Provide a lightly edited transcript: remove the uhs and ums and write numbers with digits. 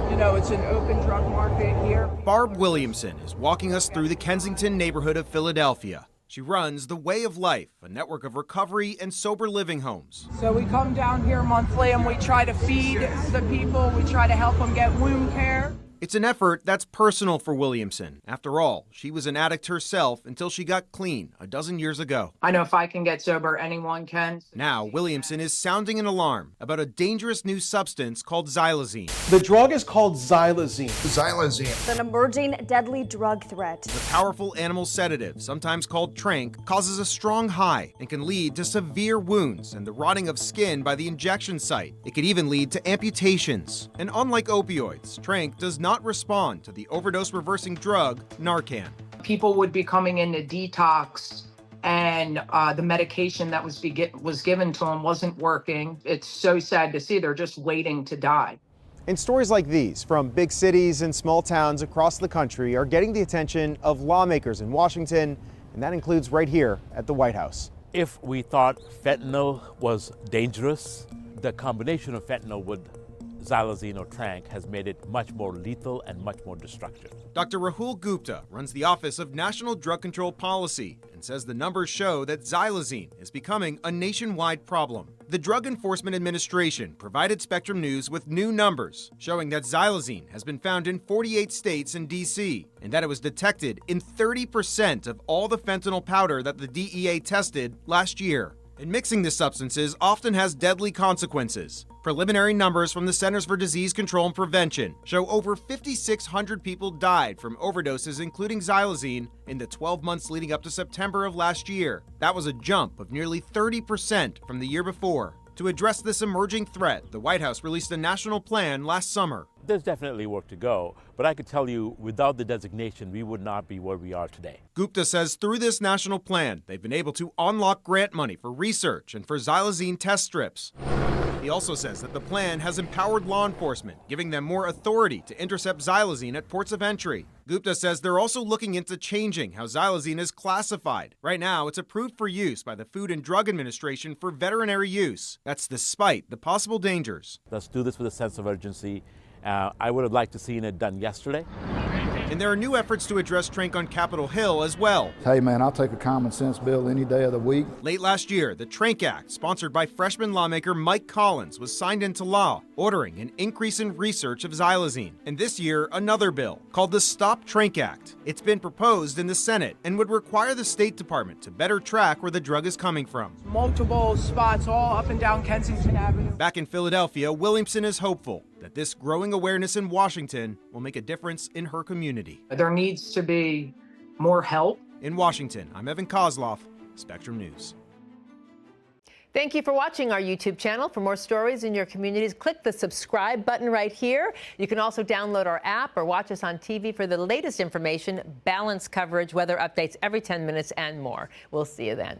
You know, it's an open drug market here. Barb Williamson is walking us through the Kensington neighborhood of Philadelphia. She runs The Way of Life, a network of recovery and sober living homes. So we come down here monthly and we try to feed the people. We try to help them get wound care. It's an effort that's personal for Williamson. After all, she was an addict herself until she got clean a dozen years ago. I know if I can get sober, anyone can. Now, Williamson is sounding an alarm about a dangerous new substance called Xylazine. The drug is called Xylazine. Xylazine. It's an emerging deadly drug threat. The powerful animal sedative, sometimes called tranq, causes a strong high and can lead to severe wounds and the rotting of skin by the injection site. It could even lead to amputations. And unlike opioids, tranq does not respond to the overdose reversing drug Narcan. People would be coming into detox and the medication that was given to them wasn't working. It's so sad to see. They're just waiting to die. And stories like these from big cities and small towns across the country are getting the attention of lawmakers in Washington, and that includes right here at the White House. If we thought fentanyl was dangerous, the combination of fentanyl with Xylazine or tranq has made it much more lethal and much more destructive. Dr. Rahul Gupta runs the Office of National Drug Control Policy and says the numbers show that Xylazine is becoming a nationwide problem. The Drug Enforcement Administration provided Spectrum News with new numbers showing that Xylazine has been found in 48 states and D.C. and that it was detected in 30% of all the fentanyl powder that the DEA tested last year. And mixing the substances often has deadly consequences. Preliminary numbers from the Centers for Disease Control and Prevention show over 5,600 people died from overdoses, including Xylazine, in the 12 months leading up to September of last year. That was a jump of nearly 30% from the year before. To address this emerging threat, the White House released a national plan last summer. There's definitely work to go, but I could tell you without the designation, we would not be where we are today. Gupta says through this national plan, they've been able to unlock grant money for research and for Xylazine test strips. He also says that the plan has empowered law enforcement, giving them more authority to intercept Xylazine at ports of entry. Gupta says they're also looking into changing how Xylazine is classified. Right now, it's approved for use by the Food and Drug Administration for veterinary use. That's despite the possible dangers. Let's do this with a sense of urgency. I would have liked to seen it done yesterday. And there are new efforts to address tranq on Capitol Hill as well. Hey man, I'll take a common sense bill any day of the week. Late last year, the Tranq Act, sponsored by freshman lawmaker Mike Collins, was signed into law, ordering an increase in research of Xylazine. And this year, another bill called the Stop Tranq Act. It's been proposed in the Senate and would require the State Department to better track where the drug is coming from. Multiple spots all up and down Kensington Avenue. Back in Philadelphia, Williamson is hopeful that this growing awareness in Washington will make a difference in her community. There needs to be more help. In Washington, I'm Evan Kozloff, Spectrum News. Thank you for watching our YouTube channel. For more stories in your communities, click the subscribe button right here. You can also download our app or watch us on TV for the latest information, balanced coverage, weather updates every 10 minutes, and more. We'll see you then.